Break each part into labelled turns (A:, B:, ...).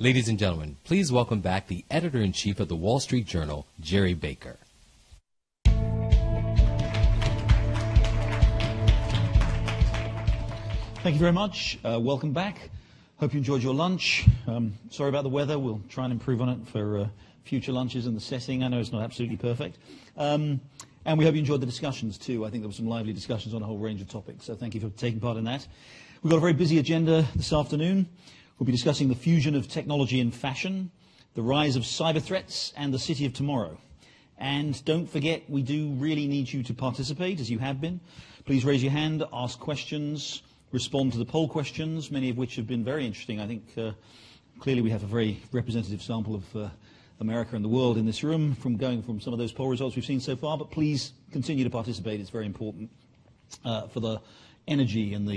A: Ladies and gentlemen, please welcome back the editor-in-chief of the Wall Street Journal, Jerry Baker.
B: Thank you very much. Welcome back. Hope you enjoyed your lunch. Sorry about the weather. We'll try and improve on it for future lunches and the setting. I know it's not absolutely perfect. And we hope you enjoyed the discussions too. I think there were some lively discussions on a whole range of topics, so thank you for taking part in that. We've got a very busy agenda this afternoon. We'll be discussing the fusion of technology and fashion, the rise of cyber threats, and the city of tomorrow. And don't forget, we do really need you to participate, as you have been. Please raise your hand, ask questions, respond to the poll questions, many of which have been very interesting. I think clearly we have a very representative sample of America and the world in this room from some of those poll results we've seen so far. But please continue to participate. It's very important for the energy and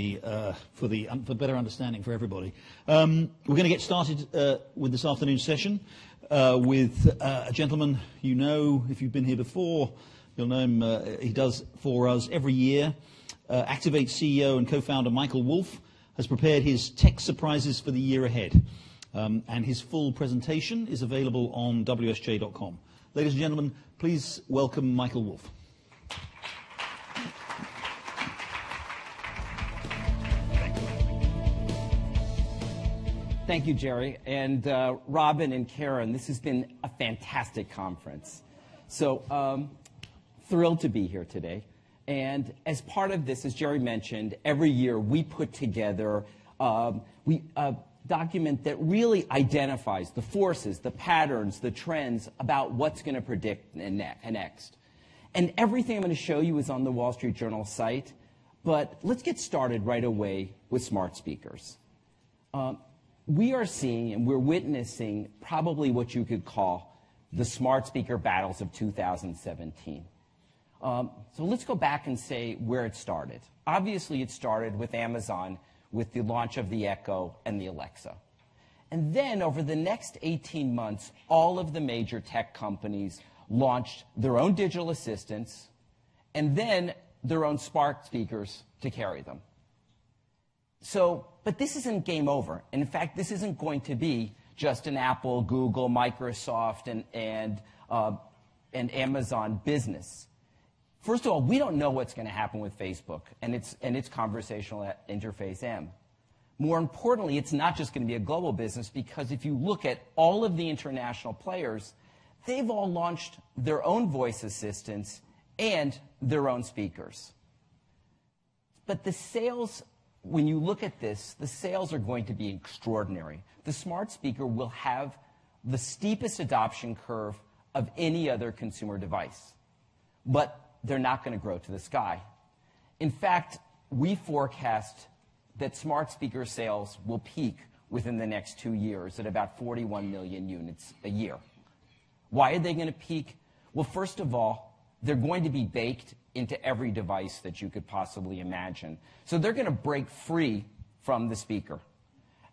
B: for better understanding for everybody. We're going to get started with this afternoon's session with a gentleman you know if you've been here before. You'll know him. He does for us every year. Activate CEO and co-founder Michael Wolff has prepared his tech surprises for the year ahead. And his full presentation is available on WSJ.com. Ladies and gentlemen, please welcome Michael Wolff.
C: Thank you, Jerry. And Robin and Karen, this has been a fantastic conference. So thrilled to be here today. And as part of this, as Jerry mentioned, every year we put together document that really identifies the forces, the patterns, the trends about what's going to predict next. And everything I'm going to show you is on the Wall Street Journal site. But let's get started right away with smart speakers. We are seeing and we're witnessing probably what you could call the smart speaker battles of 2017. So let's go back and say where it started. Obviously, it started with Amazon with the launch of the Echo and the Alexa. And then over the next 18 months, all of the major tech companies launched their own digital assistants and then their own smart speakers to carry them. But this isn't game over. And in fact, this isn't going to be just an Apple, Google, Microsoft, and Amazon business. First of all, we don't know what's going to happen with Facebook and its conversational interface M. More importantly, it's not just going to be a global business, because if you look at all of the international players, they've all launched their own voice assistants and their own speakers. But the sales, when you look at this, the sales are going to be extraordinary. The smart speaker will have the steepest adoption curve of any other consumer device. But they're not going to grow to the sky. In fact, we forecast that smart speaker sales will peak within the next 2 years at about 41 million units a year. Why are they going to peak? Well, first of all, they're going to be baked into every device that you could possibly imagine. So they're going to break free from the speaker.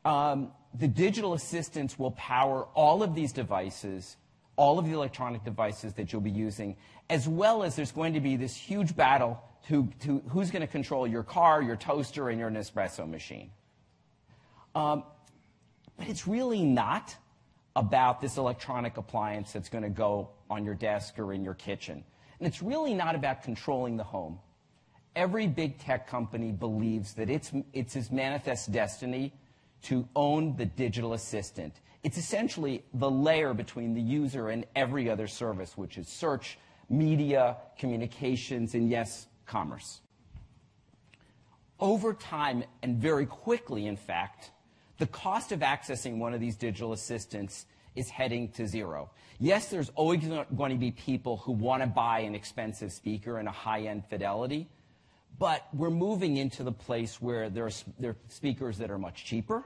C: The digital assistants will power all of these devices, all of the electronic devices that you'll be using, as well as there's going to be this huge battle to who's going to control your car, your toaster, and your Nespresso machine. But it's really not about this electronic appliance that's going to go on your desk or in your kitchen. And it's really not about controlling the home. Every big tech company believes that it's its manifest destiny to own the digital assistant. It's essentially the layer between the user and every other service, which is search, media, communications, and yes, commerce. Over time, and very quickly, in fact, the cost of accessing one of these digital assistants is heading to zero. Yes, there's always going to be people who want to buy an expensive speaker and a high-end fidelity, but we're moving into the place where there are speakers that are much cheaper,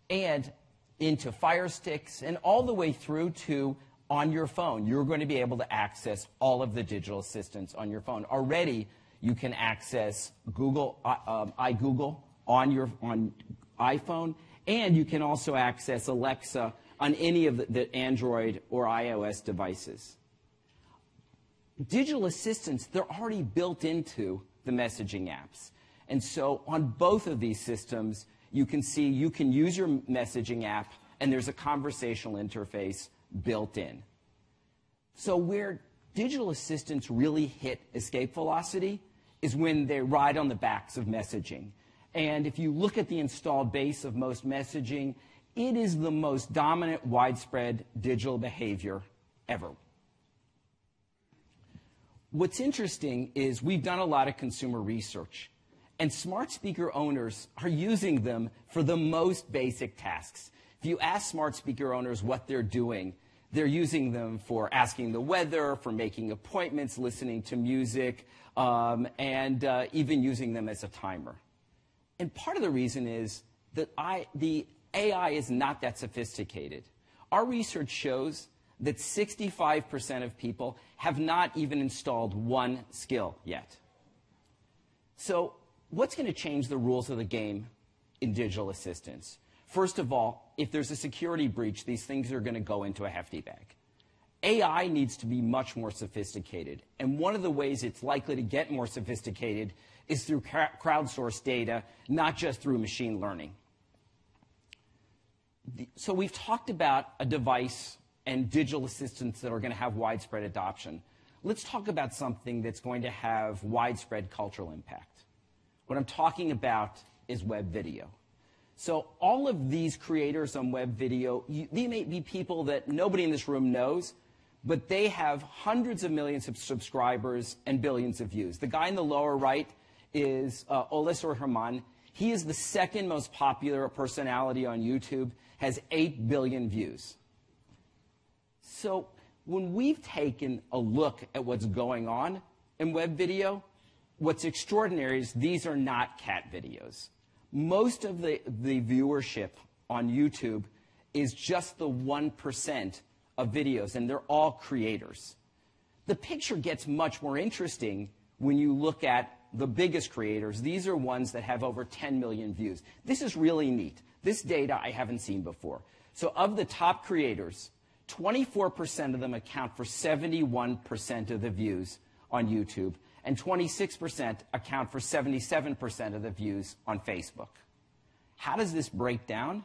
C: and into Fire Sticks, and all the way through to on your phone. You're going to be able to access all of the digital assistants on your phone. Already, you can access Google, iGoogle on iPhone, and you can also access Alexa on any of the Android or iOS devices. Digital assistants, they're already built into the messaging apps. And so on both of these systems, you can see you can use your messaging app and there's a conversational interface built in. So where digital assistants really hit escape velocity is when they ride on the backs of messaging. And if you look at the installed base of most messaging, it is the most dominant, widespread digital behavior ever. What's interesting is we've done a lot of consumer research, and smart speaker owners are using them for the most basic tasks. If you ask smart speaker owners what they're doing, they're using them for asking the weather, for making appointments, listening to music, and even using them as a timer. And part of the reason is that the AI is not that sophisticated. Our research shows that 65% of people have not even installed one skill yet. So what's going to change the rules of the game in digital assistants? First of all, if there's a security breach, these things are going to go into a hefty bag. AI needs to be much more sophisticated. And one of the ways it's likely to get more sophisticated is through crowdsourced data, not just through machine learning. So we've talked about a device and digital assistants that are going to have widespread adoption. Let's talk about something that's going to have widespread cultural impact. What I'm talking about is web video. So all of these creators on web video, they may be people that nobody in this room knows, but they have hundreds of millions of subscribers and billions of views. The guy in the lower right is Oles Herman. He is the second most popular personality on YouTube, has 8 billion views. So when we've taken a look at what's going on in web video, what's extraordinary is these are not cat videos. Most of the viewership on YouTube is just the 1% of videos, and they're all creators. The picture gets much more interesting when you look at the biggest creators. These are ones that have over 10 million views. This is really neat. This data I haven't seen before. So of the top creators, 24% of them account for 71% of the views on YouTube, and 26% account for 77% of the views on Facebook. How does this break down?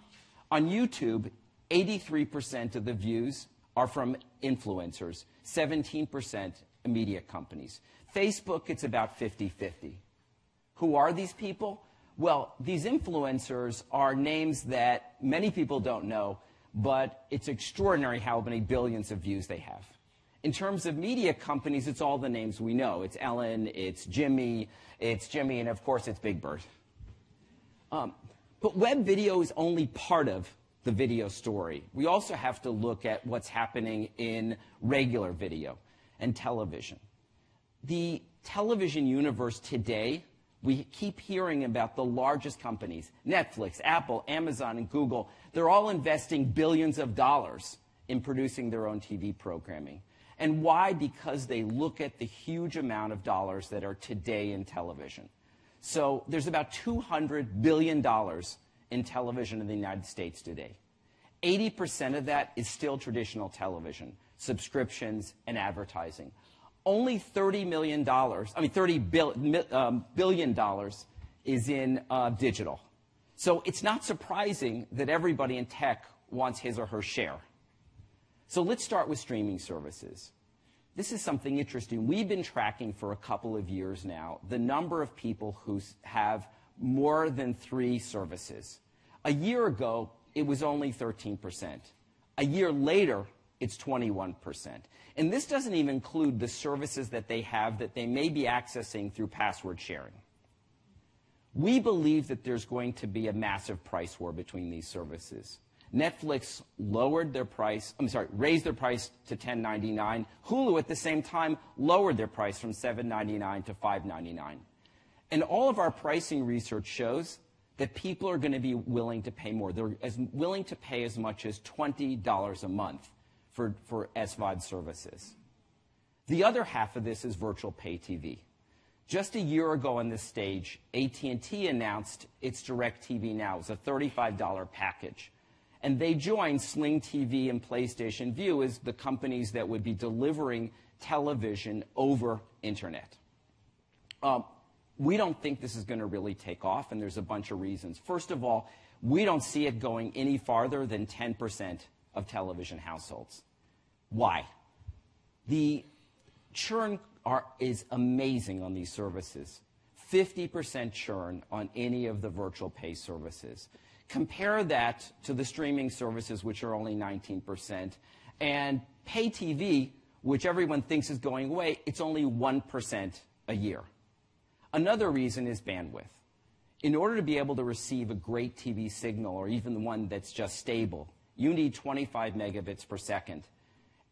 C: On YouTube, 83% of the views are from influencers, 17% media companies. Facebook, it's about 50-50. Who are these people? Well, these influencers are names that many people don't know, but it's extraordinary how many billions of views they have. In terms of media companies, it's all the names we know. It's Ellen, it's Jimmy, and of course it's Big Bird. But web video is only part of the video story. We also have to look at what's happening in regular video and television. The television universe today, we keep hearing about the largest companies, Netflix, Apple, Amazon, and Google. They're all investing billions of dollars in producing their own TV programming. And why? Because they look at the huge amount of dollars that are today in television. So there's about $200 billion in television in the United States today. 80% of that is still traditional television, subscriptions and advertising. Only $30 billion is in digital. So it's not surprising that everybody in tech wants his or her share. So let's start with streaming services. This is something interesting. We've been tracking for a couple of years now the number of people who have more than 3 services. A year ago, it was only 13%. A year later, it's 21%. And this doesn't even include the services that they have that they may be accessing through password sharing. We believe that there's going to be a massive price war between these services. Netflix raised their price to $10.99. Hulu, at the same time, lowered their price from $7.99 to $5.99. And all of our pricing research shows that people are going to be willing to pay more. They're willing to pay as much as $20 a month for SVOD services. The other half of this is virtual pay TV. Just a year ago on this stage, AT&T announced its DirecTV Now. It was a $35 package. And they joined Sling TV and PlayStation Vue as the companies that would be delivering television over internet. We don't think this is going to really take off, and there's a bunch of reasons. First of all, we don't see it going any farther than 10% of television households. Why? The churn is amazing on these services. 50% churn on any of the virtual pay services. Compare that to the streaming services, which are only 19%, and pay TV, which everyone thinks is going away, it's only 1% a year. Another reason is bandwidth. In order to be able to receive a great TV signal, or even one that's just stable, you need 25 megabits per second.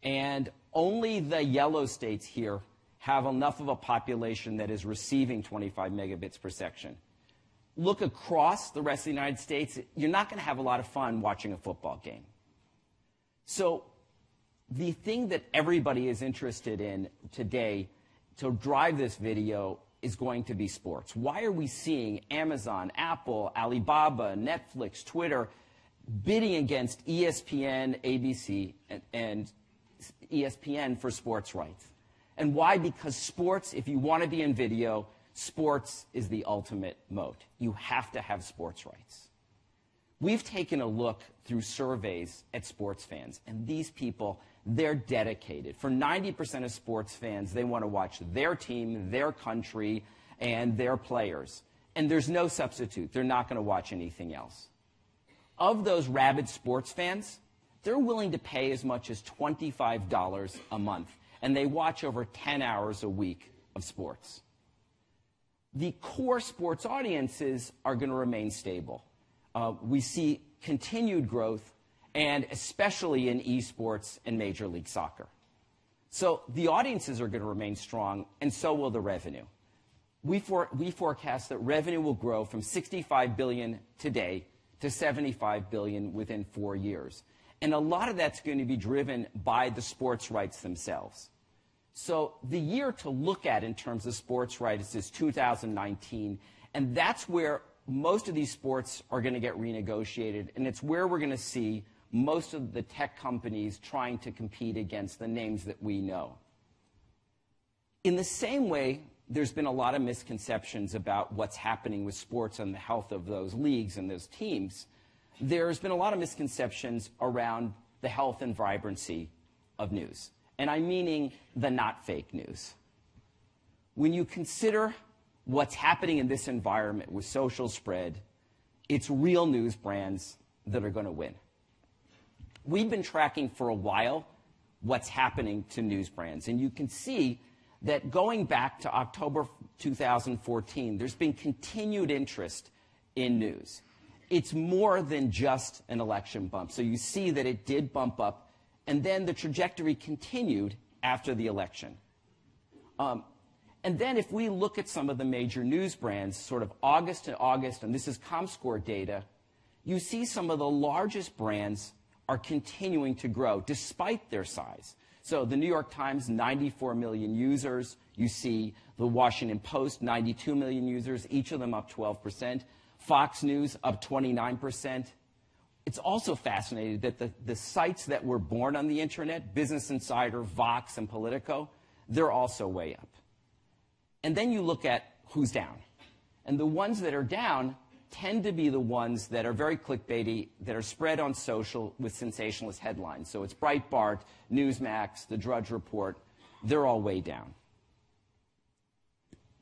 C: And only the yellow states here have enough of a population that is receiving 25 megabits per second. Look across the rest of the United States, you're not going to have a lot of fun watching a football game. So the thing that everybody is interested in today to drive this video is going to be sports. Why are we seeing Amazon, Apple, Alibaba, Netflix, Twitter bidding against ESPN, ABC, and ESPN for sports rights? And why? Because sports, if you want to be in video, sports is the ultimate moat. You have to have sports rights. We've taken a look through surveys at sports fans, and these people, they're dedicated. For 90% of sports fans, they want to watch their team, their country, and their players. And there's no substitute. They're not going to watch anything else. Of those rabid sports fans, they're willing to pay as much as $25 a month, and they watch over 10 hours a week of sports. The core sports audiences are going to remain stable. We see continued growth, and especially in esports and Major League Soccer. So the audiences are going to remain strong, and so will the revenue. We forecast that revenue will grow from $65 billion today to $75 billion within 4 years. And a lot of that's going to be driven by the sports rights themselves. So the year to look at in terms of sports rights is 2019, and that's where most of these sports are going to get renegotiated, and it's where we're going to see most of the tech companies trying to compete against the names that we know. In the same way, there's been a lot of misconceptions about what's happening with sports and the health of those leagues and those teams. There's been a lot of misconceptions around the health and vibrancy of news. And I'm meaning the not fake news. When you consider what's happening in this environment with social spread, it's real news brands that are going to win. We've been tracking for a while what's happening to news brands, and you can see that going back to October 2014, there's been continued interest in news. It's more than just an election bump. So you see that it did bump up, and then the trajectory continued after the election. And then if we look at some of the major news brands, sort of August to August, and this is ComScore data, you see some of the largest brands are continuing to grow despite their size. So the New York Times, 94 million users. You see the Washington Post, 92 million users, each of them up 12%. Fox News up 29%. It's also fascinating that the sites that were born on the internet, Business Insider, Vox, and Politico, they're also way up. And then you look at who's down. And the ones that are down tend to be the ones that are very clickbaity, that are spread on social with sensationalist headlines. So it's Breitbart, Newsmax, The Drudge Report. They're all way down.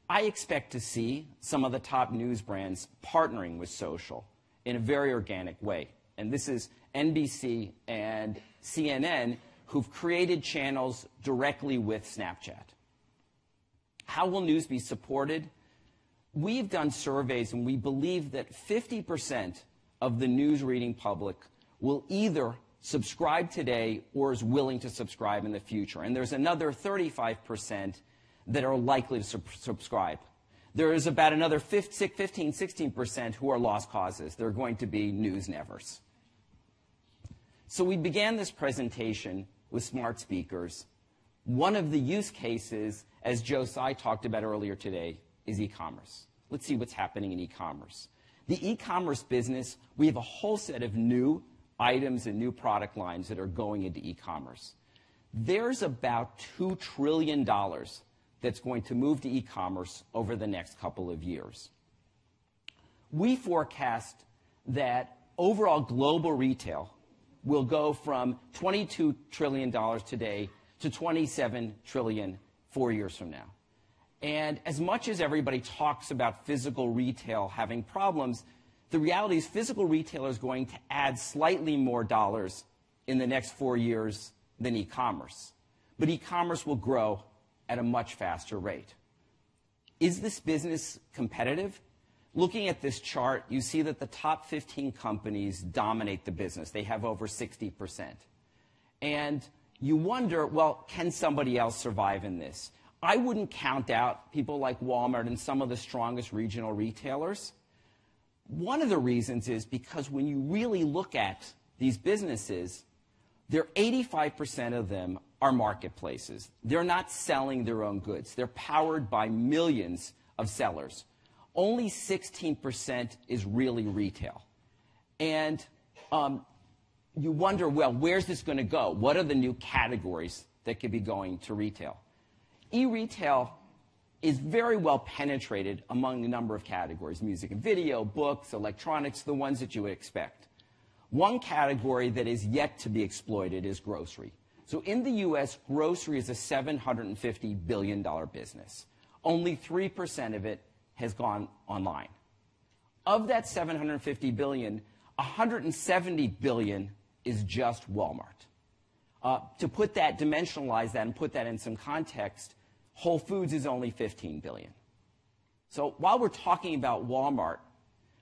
C: I expect to see some of the top news brands partnering with social in a very organic way. And this is NBC and CNN, who've created channels directly with Snapchat. How will news be supported? We've done surveys, and we believe that 50% of the news reading public will either subscribe today or is willing to subscribe in the future. And there's another 35% that are likely to subscribe. There is about another 15, 16% who are lost causes. They're going to be news nevers. So we began this presentation with smart speakers. One of the use cases, as Joe Tsai talked about earlier today, is e-commerce. Let's see what's happening in e-commerce. The e-commerce business, we have a whole set of new items and new product lines that are going into e-commerce. There's about $2 trillion that's going to move to e-commerce over the next couple of years. We forecast that overall global retail will go from $22 trillion today to $27 trillion 4 years from now. And as much as everybody talks about physical retail having problems, the reality is physical retail is going to add slightly more dollars in the next 4 years than e-commerce. But e-commerce will grow at a much faster rate. Is this business competitive? Looking at this chart, you see that the top 15 companies dominate the business. They have over 60%. And you wonder, well, can somebody else survive in this? I wouldn't count out people like Walmart and some of the strongest regional retailers. One of the reasons is because when you really look at these businesses, 85% of them are marketplaces. They're not selling their own goods. They're powered by millions of sellers. Only 16% is really retail. And you wonder, well, where's this going to go? What are the new categories that could be going to retail? E-retail is very well penetrated among a number of categories: music and video, books, electronics, the ones that you would expect. One category that is yet to be exploited is grocery. So in the US, grocery is a $750 billion business. Only 3% of it has gone online. Of that $750 billion, $170 billion is just Walmart. To put that, dimensionalize that and put that in some context, Whole Foods is only $15 billion. So while we're talking about Walmart,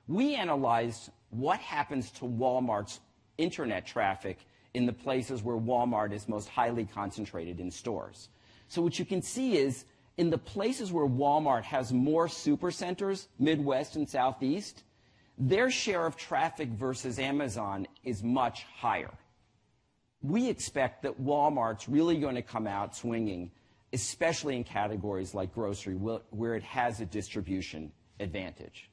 C: we analyzed what happens to Walmart's internet traffic in the places where Walmart is most highly concentrated in stores. So what you can see is in the places where Walmart has more supercenters, Midwest and Southeast, their share of traffic versus Amazon is much higher. We expect that Walmart's really going to come out swinging, especially in categories like grocery, where it has a distribution advantage.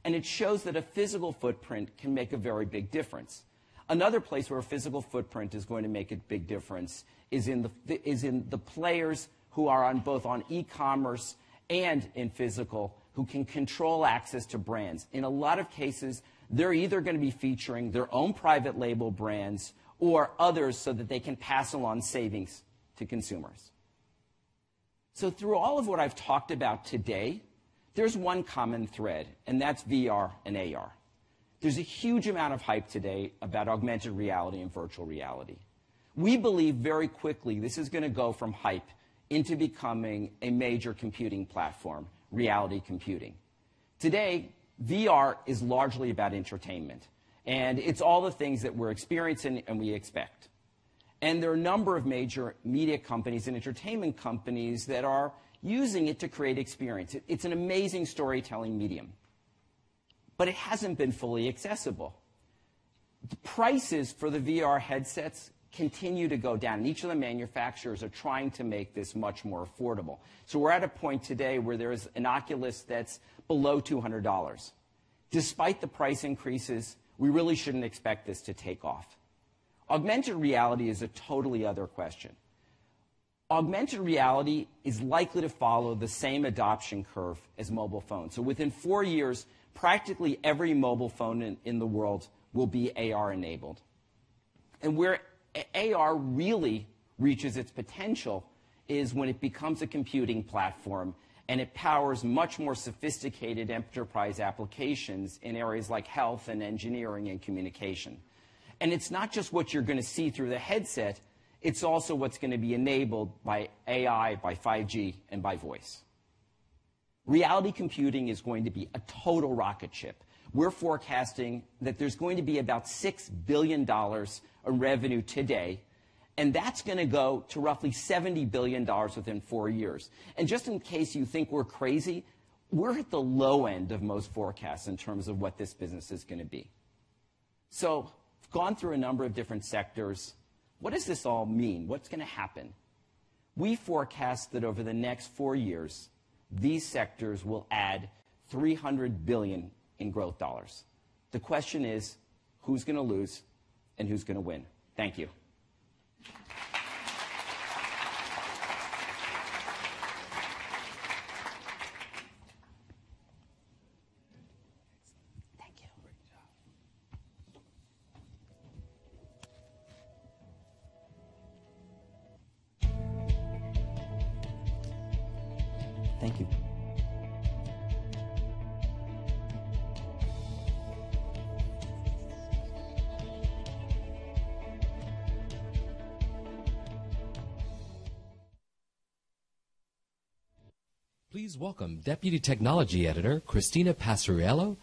C: And it shows that a physical footprint can make a very big difference. Another place where a physical footprint is going to make a big difference is in the players who are both on e-commerce and in physical, who can control access to brands. In a lot of cases, they're either going to be featuring their own private label brands or others so that they can pass along savings to consumers. So through all of what I've talked about today, there's one common thread, and that's VR and AR. There's a huge amount of hype today about augmented reality and virtual reality. We believe very quickly this is going to go from hype into becoming a major computing platform, reality computing. Today, VR is largely about entertainment, and it's all the things that we're experiencing and we expect. And there are a number of major media companies and entertainment companies that are using it to create experience. It's an amazing storytelling medium, but it hasn't been fully accessible. The prices for the VR headsets continue to go down, and each of the manufacturers are trying to make this much more affordable. So we're at a point today where there's an Oculus that's below $200. Despite the price increases, we really shouldn't expect this to take off. Augmented reality is a totally other question. Augmented reality is likely to follow the same adoption curve as mobile phones. So within 4 years, practically every mobile phone in the world will be AR enabled. And where AR really reaches its potential is when it becomes a computing platform and it powers much more sophisticated enterprise applications in areas like health and engineering and communication. And it's not just what you're going to see through the headset, it's also what's going to be enabled by AI, by 5G, and by voice. Reality computing is going to be a total rocket ship. We're forecasting that there's going to be about $6 billion of revenue today, and that's going to go to roughly $70 billion within 4 years. And just in case you think we're crazy, we're at the low end of most forecasts in terms of what this business is going to be. So, I've gone through a number of different sectors. What does this all mean? What's going to happen? We forecast that over the next 4 years, these sectors will add $300 billion in growth dollars. The question is, who's going to lose and who's going to win? Thank you. Thank you.
A: Please welcome Deputy Technology Editor Christina Passariello